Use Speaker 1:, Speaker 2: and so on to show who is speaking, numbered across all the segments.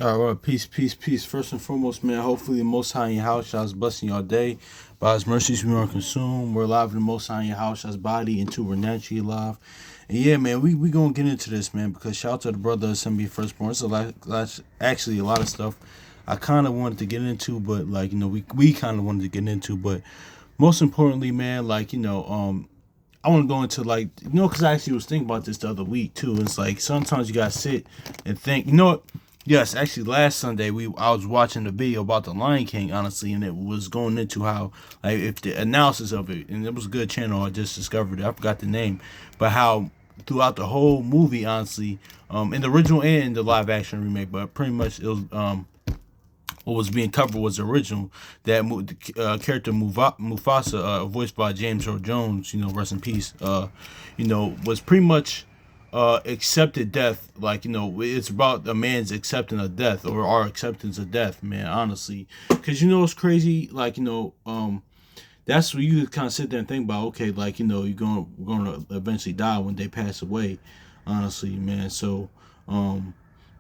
Speaker 1: All right, peace, peace, peace. First and foremost, man, hopefully the Most High in your house shall blessing your day. By His mercies we are consumed. We're alive in the Most High in your house shall body until we're naturally alive. And yeah, man, we gonna get into this, man, because shout out to the brother Assembly Firstborn. It's actually a lot of stuff I kind of wanted to get into, but like we kind of wanted to get into, but most importantly, man, I want to go into because I actually was thinking about this the other week too. It's like sometimes you gotta sit and think. You know what? Yes, actually, last Sunday I was watching a video about the Lion King, honestly, and it was going into how like if the analysis of it, and it was a good channel. I just discovered it. I forgot the name, but how throughout the whole movie, honestly, in the original and the live action remake, but pretty much it was what was being covered was the original. That character Mufasa, voiced by James Earl Jones, rest in peace. Was pretty much accepted death. Like it's about a man's acceptance of death or our acceptance of death, man. Honestly, because it's crazy. That's where you kind of sit there and think about. Okay, you're going to eventually die when they pass away. Honestly, man. So.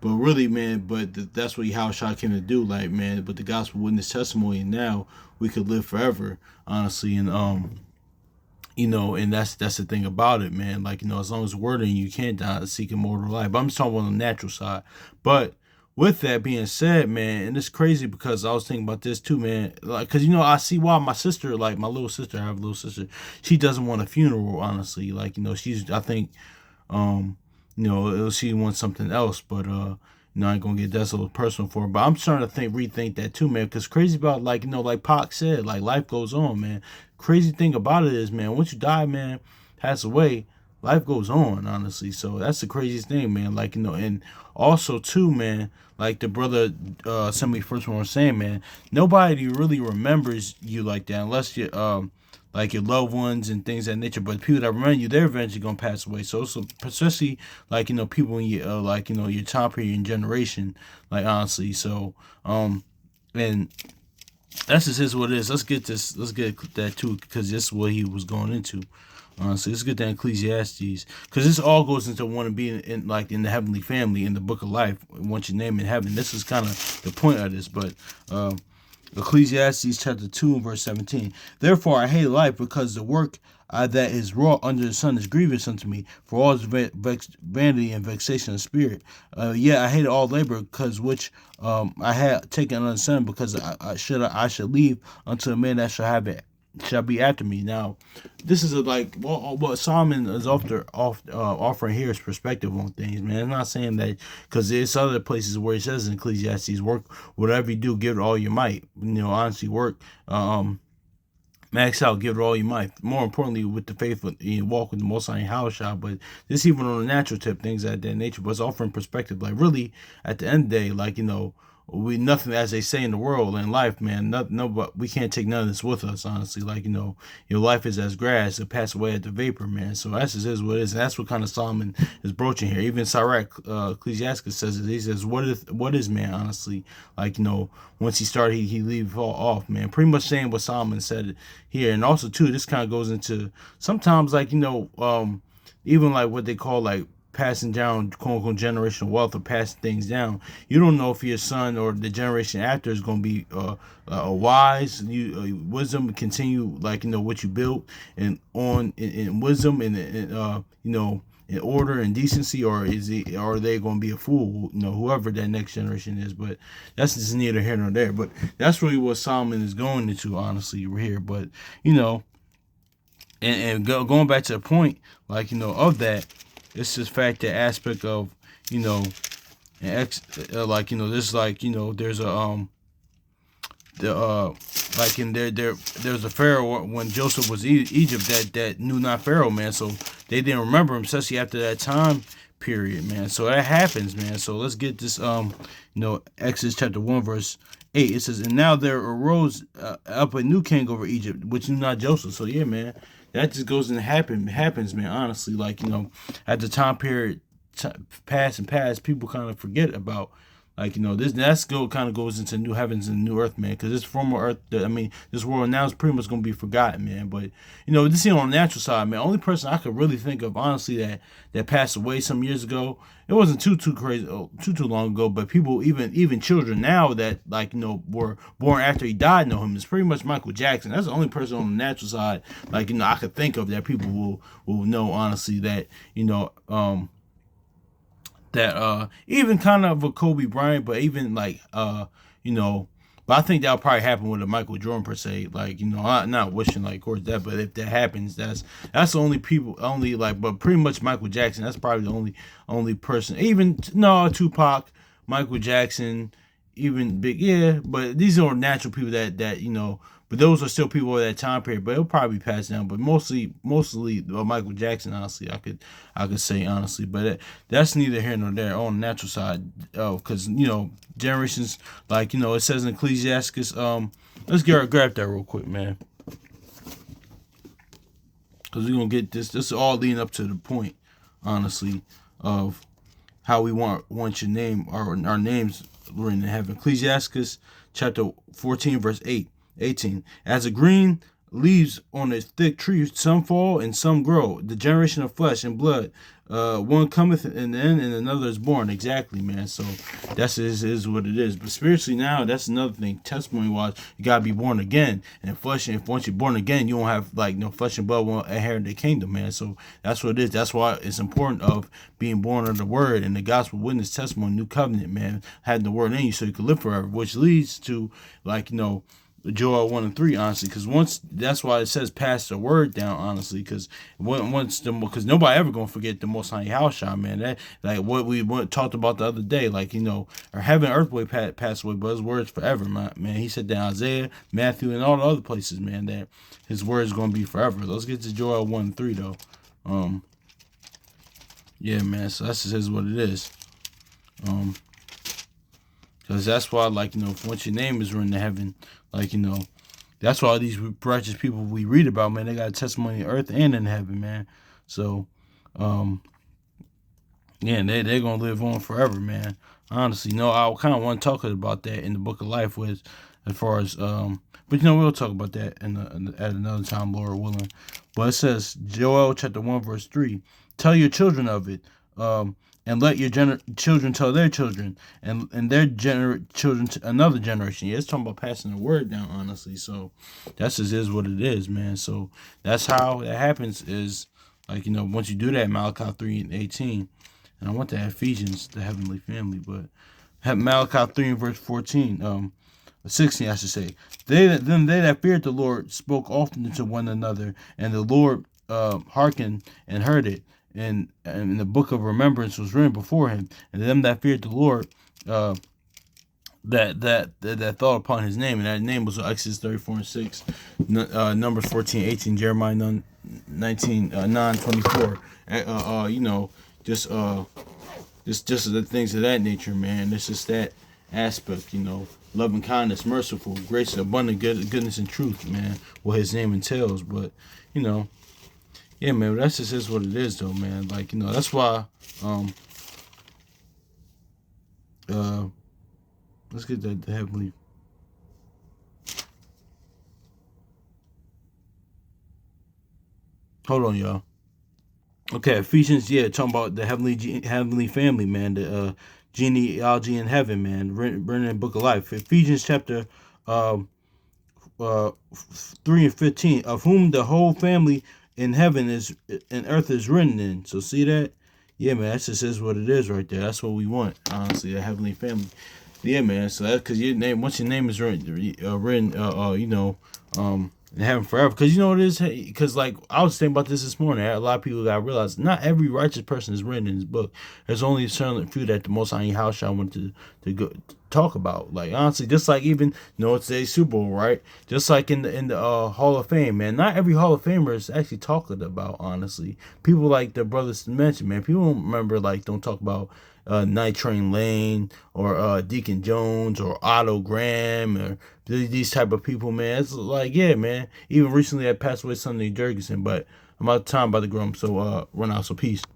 Speaker 1: But really, man, that's what Yahushua came to do. Like, man, but the gospel witness testimony, and now we could live forever, honestly. And and that's the thing about it, man. Like, as long as the word in you can't die, seek immortal life. But I'm just talking about the natural side. But with that being said, man, and it's crazy because I was thinking about this too, man. Like, cause I see why my sister, like my little sister, I have a little sister, she doesn't want a funeral, honestly. Like, she's, I think, um, she wants something else, but I ain't gonna get that so personal for her. But I'm starting to rethink that too, man. Because crazy about like Pac said, like life goes on, man. Crazy thing about it is, man, once you die, man, pass away, life goes on, honestly. So that's the craziest thing, man. Like and also too, man. Like the brother, somebody first one was saying, man, nobody really remembers you like that unless you like your loved ones and things of that nature. But people that remember you, they're eventually gonna pass away. So especially people in your your time period and generation, like honestly. So and that's just what it is. Let's get this. Let's get that too, because this is what he was going into. So let's get that Ecclesiastes, because this all goes into one of being in the heavenly family in the book of life. Once you name in heaven, this is kind of the point of this. But Ecclesiastes chapter 2 and verse 17. Therefore I hate life, because the work that is wrought under the sun is grievous unto me, for all is vanity and vexation of spirit. Yeah, I hate all labor, because which I had taken under the sun, because I should leave unto a man that shall have it shall be after me. Now, this is what Solomon is offering here is perspective on things, man. I'm not saying that, because there's other places where it says in Ecclesiastes, work whatever you do, give it all you might. Honestly, work. Max out, give it all you might. More importantly, with the faith, walk with the Most High house shot. But this even on a natural tip, things like that nature. But it's offering perspective. Like really, at the end of the day, we nothing, as they say in the world in life, man. No, but we can't take none of this with us. Honestly, your life is as grass; it pass away at the vapor, man. So that's just is what it is. And that's what kind of Solomon is broaching here. Even Sirach, Ecclesiastes says it. He says, what is man? Honestly, once he started, he leave all off, man. Pretty much saying what Solomon said here, and also too, this kind of goes into sometimes even like what they call like passing down quote unquote generational wealth or passing things down. You don't know if your son or the generation after is going to be wise, wisdom continue what you built and on in wisdom and in order and decency, or are they going to be a fool? Whoever that next generation is. But that's just neither here nor there. But that's really what Solomon is going into, honestly, right here. But going back to the point, of that, it's just fact that aspect of, an this there's a the like in there's a pharaoh when Joseph was Egypt that knew not Pharaoh, man. So they didn't remember him, especially after that time period, man. So that happens, man. So let's get this Exodus chapter 1 verse 8. It says, and now there arose up a new king over Egypt, which knew not Joseph. So yeah, man, that just goes and happens, man. Honestly, at the time period past, people kind of forget about Like, this that skill kind of goes into new heavens and new earth, man. Because this former earth, this world now is pretty much gonna be forgotten, man. But this on the natural side, man. Only person I could really think of, honestly, that passed away some years ago. It wasn't too crazy, too long ago. But people, even children now that were born after he died, know him. It's pretty much Michael Jackson. That's the only person on the natural side, I could think of that people will know, honestly, that that even kind of a Kobe Bryant, but even but I think that'll probably happen with a Michael Jordan per se. I'm not wishing like, of course, that, but if that happens, that's the only people, but pretty much Michael Jackson. That's probably the only person. Even no Tupac, Michael Jackson, even Big, yeah. But these are natural people that. But those are still people of that time period. But it'll probably pass down. But mostly Michael Jackson. Honestly, I could say honestly. But that's neither here nor there on the natural side. Because generations it says in Ecclesiastes. Let's grab that real quick, man. Because we're gonna get this. This is all leading up to the point, honestly, of how we want your name, our names written in heaven. Ecclesiastes chapter 14, verse 18. As a green leaves on a thick tree, some fall and some grow. The generation of flesh and blood, one cometh and then and another is born. Exactly, man. So that's is what it is. But spiritually now, that's another thing. Testimony wise, you gotta be born again. And once you're born again, you don't have flesh and blood won't inherit the kingdom, man. So that's what it is. That's why it's important of being born of the word and the gospel witness testimony, new covenant, man. Having the word in you so you can live forever, which leads to Joel 1 and 3, honestly, because that's why it says pass the word down, honestly, because because nobody ever gonna forget the Most High Yahushua, man. That what we talked about the other day, our heaven and earth will pass away, but his words forever, man. He said that in Isaiah, Matthew, and all the other places, man, that his word is gonna be forever. Let's get to Joel 1 and 3 though. Yeah, man. So that's just what it is. Because that's why, once your name is written in heaven, that's why all these righteous people we read about, man, they got a testimony on earth and in heaven, man. So, yeah, they're going to live on forever, man. Honestly, I kind of want to talk about that in the Book of Life as far as, but we'll talk about that at another time, Lord willing. But it says, Joel chapter 1, verse 3, tell your children of it, and let your children tell their children, and their children to another generation. Yeah, it's talking about passing the word down, honestly. So that's just is what it is, man. So that's how it happens is, once you do that, Malachi 3 and 18. And I want to Ephesians, the heavenly family, but Malachi 3 and verse 14, 16, I should say. They that feared the Lord spoke often to one another, and the Lord hearkened and heard it. And the book of remembrance was written before him, and them that feared the Lord, that thought upon his name, and that name was Exodus 34 and 6, Numbers 14, 18, Jeremiah 19, 9, 24. Just the things of that nature, man. It's just that aspect, loving kindness, merciful, grace, abundant goodness and truth, man. What his name entails, but yeah, man, that's just is what it is, though, man. That's why, let's get the heavenly. Hold on, y'all. Okay, Ephesians, yeah, talking about the heavenly family, man, the genealogy in heaven, man, written in the Book of Life. Ephesians chapter 3 and 15, of whom the whole family in heaven is and earth is written in. So see that? Yeah, man, that just is what it is right there. That's what we want, honestly, a heavenly family. Yeah, man. So that's because once your name is written, in heaven forever. Because what it is? Because I was thinking about this morning. A lot of people got to realize not every righteous person is written in this book. There's only a certain few that the Most High Yahushua wanted to go talk about. Honestly, just even today's Super Bowl, right? Just in the Hall of Fame, man. Not every Hall of Famer is actually talked about. Honestly, people like the brothers mentioned, man. People don't remember don't talk about Night Train Lane or Deacon Jones or Otto Graham or these type of people, man. It's yeah, man. Even recently I passed away Sunday Jurgensen, but I'm out of time by the groom, so run out, so peace.